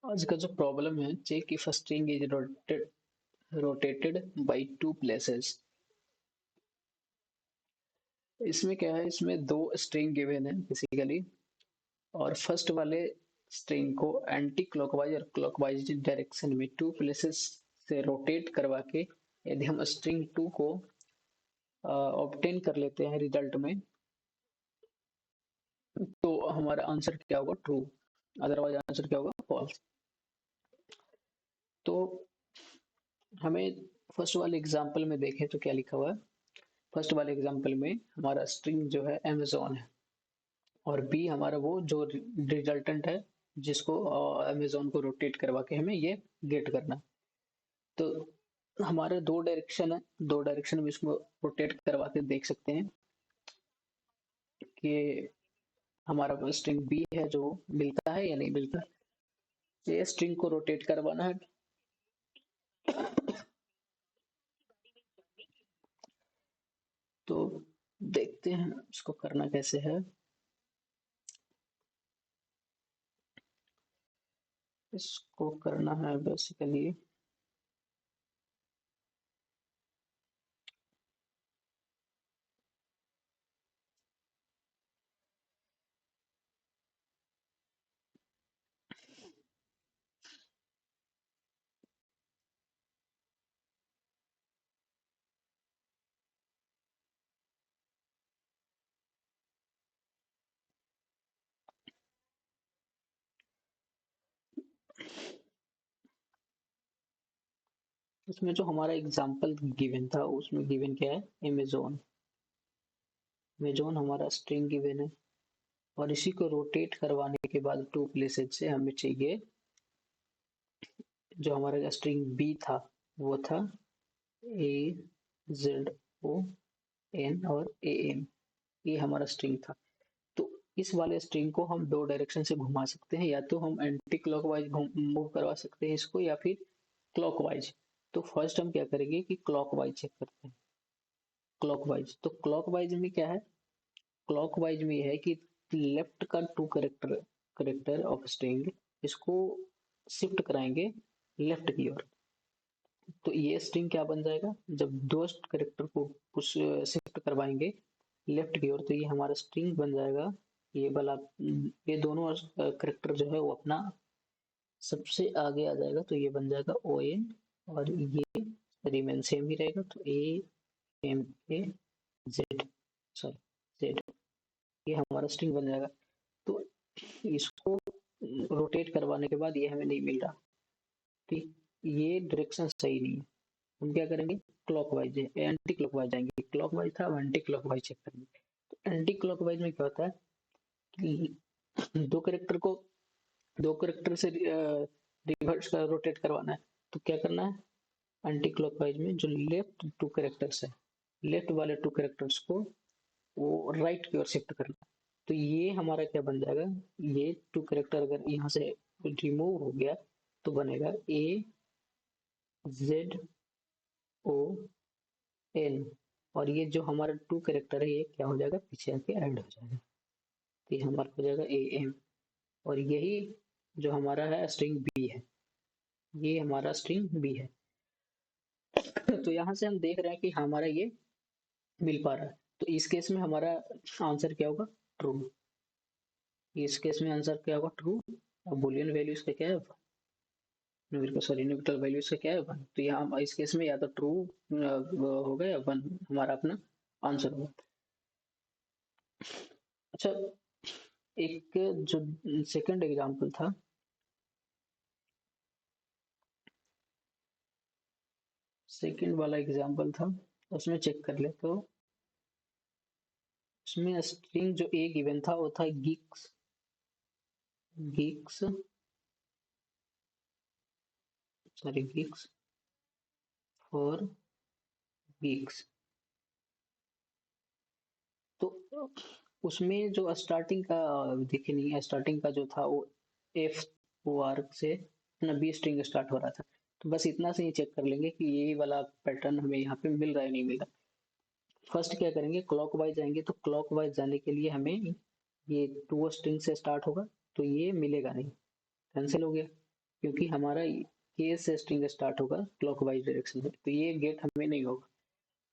आज का जो प्रॉब्लम है, check if a string is rotated by two places। इसमें क्या है, इसमें दो स्ट्रिंग गिवन है बेसिकली, और फर्स्ट वाले स्ट्रिंग को एंटी क्लॉकवाइज और क्लॉकवाइज डायरेक्शन में टू प्लेसेस से रोटेट करवा के यदि हम स्ट्रिंग टू को ऑब्टेन कर लेते हैं रिजल्ट में, तो हमारा आंसर क्या होगा, ट्रू। अदरवाइज आंसर क्या होगा, फॉल्स। तो हमें फर्स्ट वाले एग्जांपल में देखें तो क्या लिखा हुआ है। फर्स्ट वाले एग्जांपल में हमारा स्ट्रिंग जो है अमेजोन है, और बी हमारा वो जो रिजल्टेंट है जिसको अमेजोन को रोटेट करवा के हमें ये गेट करना। तो हमारे दो डायरेक्शन है, दो डायरेक्शन में इसको रोटेट करवा के देख सकते हैं कि हमारा स्ट्रिंग बी है जो मिलता है या नहीं मिलता। ये स्ट्रिंग को रोटेट करवाना है। तो देखते हैं इसको करना कैसे है। इसको करना है बेसिकली, उसमें जो हमारा एग्जांपल गिवन था उसमें गिवन क्या है, अमेजोन। अमेजोन हमारा स्ट्रिंग गिवन है, और इसी को रोटेट करवाने के बाद टू प्लेसेस से हमें चाहिए, जो हमारा स्ट्रिंग बी था वो था ए जेड ओ एन और ए एम। ये हमारा स्ट्रिंग था। तो इस वाले स्ट्रिंग को हम दो डायरेक्शन से घुमा सकते हैं, या तो हम एंटी क्लॉकवाइज मूव करवा सकते हैं इसको, या फिर क्लॉकवाइज। तो फर्स्ट हम क्या करेंगे कि क्लॉकवाइज चेक करते हैं। क्लॉकवाइज, तो क्लॉकवाइज में क्या है, क्लॉकवाइज में यह है कि लेफ्ट का two character character of string, इसको शिफ्ट कराएंगे लेफ्ट की ओर। तो ये स्ट्रिंग क्या बन जाएगा, जब दो करेक्टर को पुश शिफ्ट करवाएंगे लेफ्ट की ओर, तो ये हमारा स्ट्रिंग बन जाएगा। ये वाला ये दोनों करेक्टर जो है वो अपना सबसे आगे आ जाएगा, तो ये बन जाएगा ओ एन, और ये रिमेन सेम ही रहेगा, तो A M A Z, sorry Z, ये हमारा स्ट्रिंग बन जाएगा। तो इसको रोटेट करवाने के बाद ये हमें नहीं मिल रहा, ठीक, ये डायरेक्शन सही नहीं है। हम क्या करेंगे, क्लॉकवाइज है एंटी क्लॉकवाइज जाएंगे। क्लॉकवाइज था, अब एंटी क्लॉकवाइज चेक करेंगे। तो एंटी क्लॉकवाइज में क्या होता है कि दो करेक्टर को दो करेक्टर से रिवर्स का रोटेट करवाना है। तो क्या करना है, एंटी क्लॉकवाइज में जो लेफ्ट टू करेक्टर्स है, लेफ्ट वाले टू करेक्टर्स को वो राइट की ओर शिफ्ट करना है। तो ये हमारा क्या बन जाएगा, ये टू करेक्टर अगर यहाँ से रिमूव हो गया तो बनेगा ए जेड ओ एन, और ये जो हमारा टू करेक्टर है ये क्या हो जाएगा, पीछे आके ऐड हो जाएगा। तो ये हमारा हो जाएगा ए एम, और यही जो हमारा है स्ट्रिंग बी है, ये हमारा स्ट्रिंग बी है। तो यहाँ से हम देख रहे हैं कि हमारा ये मिल पा रहा है। तो इस केस में हमारा आंसर क्या होगा, ट्रू। इस केस में आंसर क्या होगा, ट्रू। अब बुलियन वैल्यू इसका क्या है, सॉरी न्यूट्रल वैल्यू इसका क्या है, वन। तो यहाँ इस केस में या तो ट्रू होगा या वन हमारा अपना आंसर होगा। अच्छा, एक जो सेकंड एग्जांपल था, सेकंड वाला एग्जांपल था, उसमें चेक कर ले तो उसमें स्ट्रिंग जो ए गिवन था वो था gigs, gigs sorry gigs for weeks. तो उसमें जो स्टार्टिंग का देखे नहीं, स्टार्टिंग का जो था वो एफ ओ आर से अपना बी स्ट्रिंग स्टार्ट हो रहा था। तो बस इतना से ही चेक कर लेंगे कि ये वाला पैटर्न हमें यहाँ पे मिल रहा है नहीं मिल रहा। फर्स्ट क्या करेंगे, क्लॉकवाइज जाएंगे। तो क्लॉकवाइज जाने के लिए हमें ये टू स्ट्रिंग से स्टार्ट होगा, तो ये मिलेगा नहीं, कैंसिल हो गया। क्योंकि हमारा के से स्ट्रिंग स्टार्ट होगा क्लॉकवाइज डायरेक्शन में, तो ये गेट हमें नहीं होगा।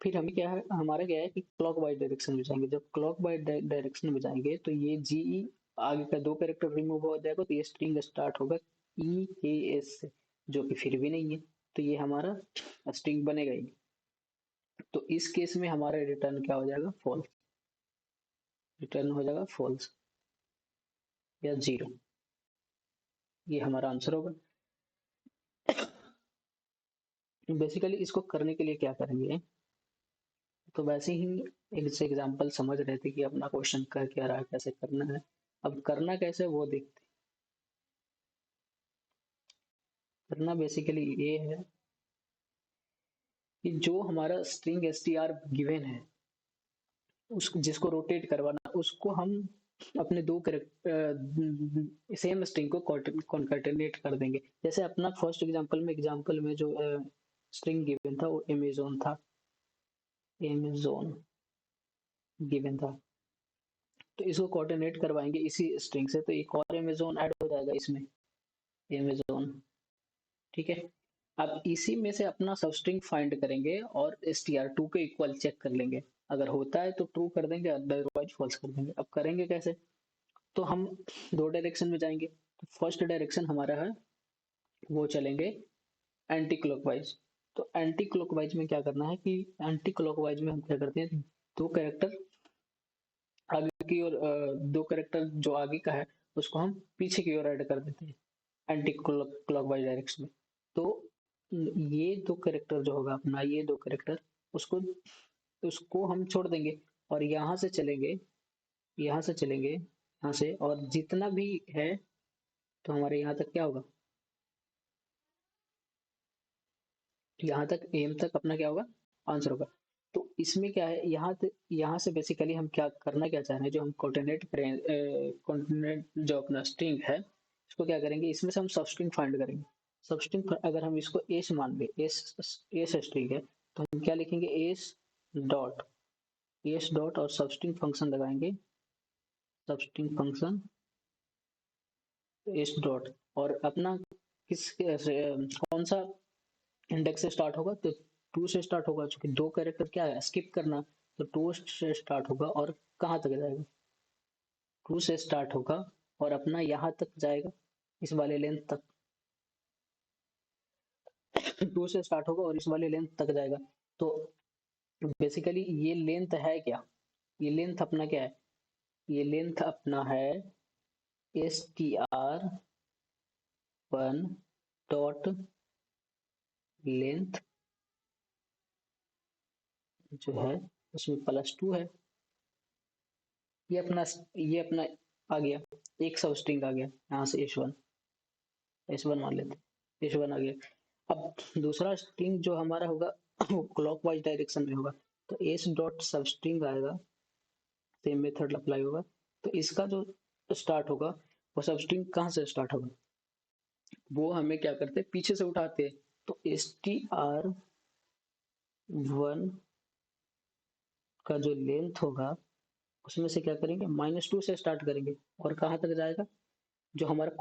फिर हमें क्या है, हमारा क्या है कि क्लॉकवाइज डायरेक्शन में जाएंगे। जब क्लॉकवाइज डायरेक्शन में जाएंगे तो ये जीई आगे का दो कैरेक्टर रिमूव हो जाएगा, तो ये स्ट्रिंग स्टार्ट होगा ई के एस से, जो कि फिर भी नहीं है, तो ये हमारा स्ट्रिंग बनेगा ही नहीं। तो इस केस में हमारा रिटर्न क्या हो जाएगा, फॉल्स। रिटर्न हो जाएगा फॉल्स या जीरो, ये हमारा आंसर होगा। बेसिकली इसको करने के लिए क्या करेंगे, तो वैसे ही एक से एग्जांपल समझ रहे थे कि अपना क्वेश्चन का क्या रहा है, कैसे करना है। अब करना कैसे वो देखते हैं। करना बेसिकली ये है कि जो हमारा स्ट्रिंग str गिवन है, उस जिसको रोटेट करवाना, उसको हम अपने दो करेक्ट सेम स्ट्रिंग को कॉन्कैटिनेट कर देंगे। जैसे अपना फर्स्ट एग्जांपल में जो स्ट्रिंग गिवन था वो अमेजोन था, अमेजोन गिवन था, तो इसको कोऑर्डिनेट करवाएंगे इसी स्ट्रिंग से, तो एक और अमेजोन ऐड हो जाएगा इसमें, अमेजोन। ठीक है। अब इसी में से अपना सब स्ट्रिंग फाइंड करेंगे और str2 के इक्वल चेक कर लेंगे। अगर होता है तो ट्रू कर देंगे, अदरवाइज फॉल्स कर देंगे। अब करेंगे कैसे, तो हम दो डायरेक्शन में जाएंगे। तो फर्स्ट डायरेक्शन हमारा है वो चलेंगे एंटी क्लॉकवाइज। तो एंटी क्लॉकवाइज में क्या करना है कि एंटी क्लॉकवाइज में हम क्या करते हैं, दो कैरेक्टर आगे की ओर, दो कैरेक्टर जो आगे का है उसको हम पीछे की ओर ऐड कर देते हैं एंटी क्लॉकवाइज डायरेक्शन में। तो ये दो कैरेक्टर जो होगा अपना, ये दो कैरेक्टर उसको उसको हम छोड़ देंगे और यहाँ से चलेंगे, यहाँ से चलेंगे यहाँ से, और जितना भी है तो हमारे यहाँ तक क्या होगा, यहाँ तक एम तक अपना क्या होगा, आंसर होगा। तो इसमें क्या है, यहाँ से बेसिकली हम क्या करना क्या चाह रहे हैं, जो हम कोऑर्डिनेट करें, कोऑर्डिनेट जो अपना स्ट्रिंग है इसको क्या करेंगे, इसमें से हम सब स्ट्रिंग फाइंड करेंगे। सब स्ट्रिंग अगर हम इसको एस मान ले, एस स्ट्रिंग है, तो हम क्या लिखेंगे, डॉट एस डॉट और सब स्ट्रिंग फंक्शन लगाएंगे, सब स्ट्रिंग फंक्शन एस डॉट, और अपना किस कौन सा इंडेक्स से स्टार्ट होगा, तो टू से स्टार्ट होगा, क्योंकि दो कैरेक्टर क्या है स्किप करना, तो टू से स्टार्ट होगा और कहाँ तक जाएगा, टू से स्टार्ट होगा और अपना यहाँ तक जाएगा, इस वाले लेंथ तक। टू से स्टार्ट होगा और इस वाले लेंथ तक जाएगा। तो बेसिकली ये लेंथ है क्या, ये लेंथ अपना क्या है, ये लेंथ अपना है str1 डॉट लेंथ जो है उसमें +2 है। ये अपना आ गया, एक सब स्ट्रिंग आ गया यहाँ से, एस वन मान लेते, एस वन आ गया। अब दूसरा स्ट्रिंग जो हमारा होगा वो क्लॉकवाइज डायरेक्शन में होगा, तो एस डॉट सब स्ट्रिंग आएगा, सेम मेथड अप्लाई होगा। तो इसका जो स्टार्ट होगा वो सब स्ट्रिंग कहाँ से स्टार्ट होगा, वो हमें क्या करते हैं पीछे से उठाते हैं। तो str1 का जो लेंथ होगा उसमें से क्या करेंगे, -2 से स्टार्ट करेंगे और कहाँ तक जाएगा, जो हमारा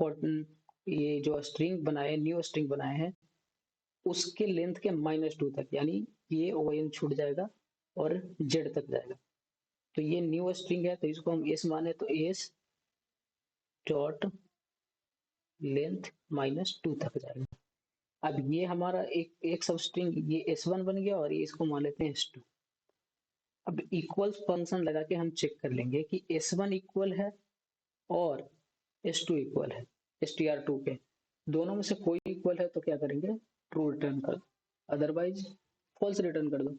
ये जो स्ट्रिंग बनाए, न्यू स्ट्रिंग बनाए हैं उसके लेंथ के -2 तक, यानी ये ओ एन छूट जाएगा और जेड तक जाएगा। तो ये न्यू स्ट्रिंग है तो इसको हम एस माने, तो एस डॉट लेंथ -2 तक जाएगा। अब ये हमारा एक सब स्ट्रिंग ये एस वन बन गया और ये इसको मान लेते हैं एस टू। अब इक्वल फंक्शन लगा के हम चेक कर लेंगे कि एस वन इक्वल है और एस टू इक्वल है str2 के, दोनों में से कोई इक्वल है तो क्या करेंगे, ट्रू रिटर्न कर, अदरवाइज फॉल्स रिटर्न कर दो।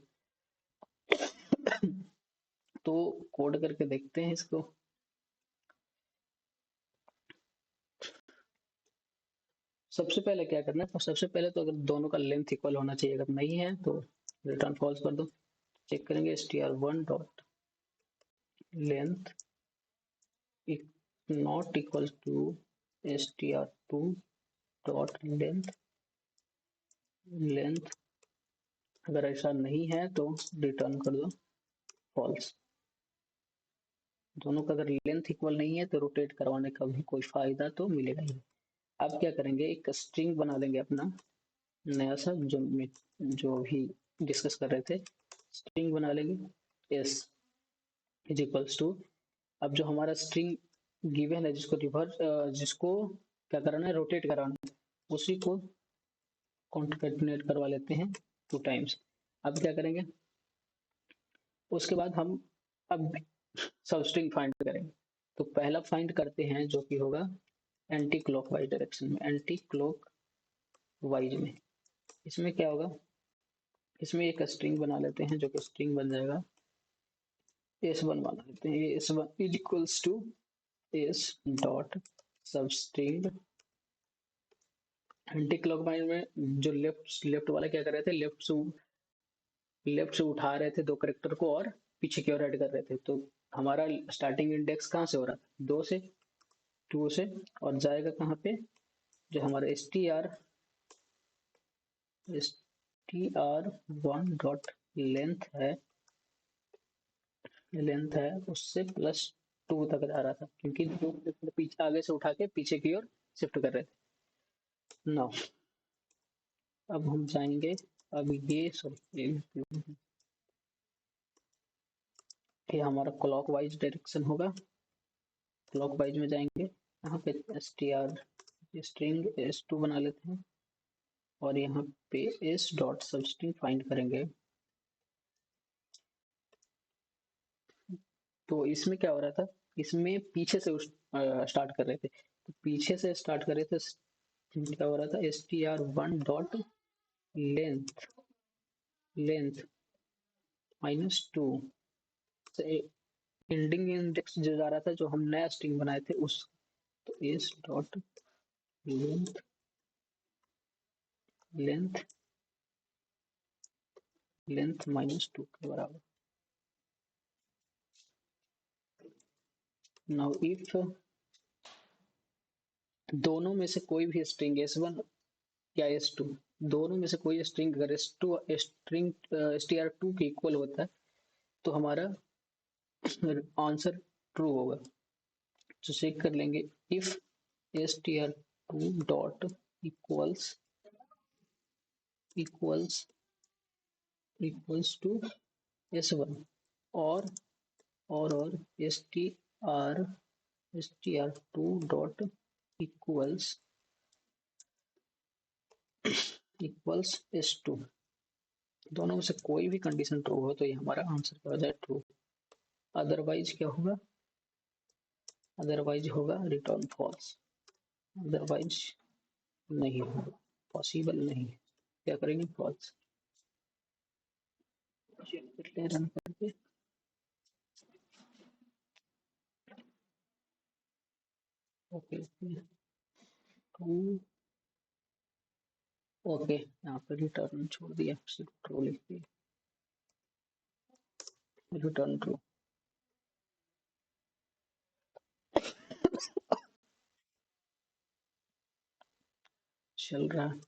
तो कोड करके देखते हैं इसको। सबसे पहले क्या करना है, तो सबसे पहले तो अगर दोनों का लेंथ इक्वल होना चाहिए, अगर नहीं है तो रिटर्न फॉल्स कर दो। चेक करेंगे str1 dot length not equal to str2 dot length, अगर ऐसा नहीं है तो रिटर्न कर दो फॉल्स। दोनों का अगर लेंथ इक्वल नहीं है तो रोटेट करवाने का भी कोई फायदा तो मिलेगा ही नहीं। अब क्या करेंगे, एक स्ट्रिंग बना लेंगे अपना नया सा, जो भी डिस्कस कर रहे थे, स्ट्रिंग बना लेंगे एस इज इक्वल्स टू, अब जो हमारा स्ट्रिंग गिवन है जिसको जिसको क्या कराना है, रोटेट कराना है, उसी को कॉन्केटनेट करवा लेते हैं 2 टाइम्स। अब क्या करेंगे, उसके बाद हम अब सब स्ट्रिंग फाइंड करेंगे। तो पहला फाइंड करते हैं जो कि होगा एंटी क्लॉकवाइज डायरेक्शन में, एंटी क्लॉक वाइज में। इसमें क्या होगा, इसमें एक स्ट्रिंग बना लेते हैं जो कि स्ट्रिंग बन जाएगा s1 बना लेते हैं, ये s1 is equals to s dot substring. Anticlockwise में जो लेफ्ट वाला क्या कर रहे थे, लेफ्ट से उठा रहे थे 2 कैरेक्टर को और पीछे की ओर ऐड कर रहे थे। तो हमारा स्टार्टिंग इंडेक्स कहाँ से हो रहा था, 2 से, और जाएगा कहाँ पे, जो हमारा str1 डॉट लेंथ है उससे +2 तक जा रहा था, क्योंकि पीछे आगे से उठा के पीछे की ओर शिफ्ट कर रहे थे। नाउ अब हम जाएंगे, अब ये सॉरी ये हमारा क्लॉकवाइज डायरेक्शन होगा। क्लॉकवाइज में जाएंगे, यहाँ पे स्ट्रिंग s2 बना लेते हैं और यहाँ पे s डॉट सब स्ट्रिंग फाइंड करेंगे। तो इसमें क्या हो रहा था, इसमें पीछे से स्टार्ट कर रहे थे, तो पीछे से स्टार्ट कर रहे थे, क्या हो रहा था, str1 डॉट लेंथ लेंथ -2 से एंडिंग इंडेक्स जो जा रहा था, जो हम नया स्ट्रिंग बनाए थे उस, तो s dot length length length -2 के बराबर। नाउ इफ दोनों में से कोई भी स्ट्रिंग s1 या s2, दोनों में से कोई स्ट्रिंग अगर str2 के इक्वल होता है तो हमारा आंसर ट्रू होगा। तो चेक कर लेंगे, if str2 dot equals equals equals to s1 और और str2 dot equals equals s2, दोनों में से कोई भी कंडीशन ट्रू हो तो ये हमारा आंसर क्या हो जाए, ट्रू। अदरवाइज क्या होगा, अदरवाइज होगा रिटर्न फॉल्स, अदरवाइज नहीं होगा, पॉसिबल नहीं है। क्या करेंगे, फॉल्स। चेक करते हैं रन करके। ओके ट्रू, ओके यहाँ पे रिटर्न छोड़ दिया, सिर्फ ट्रू लिख दिया, रिटर्न ट्रू। चल रहा है।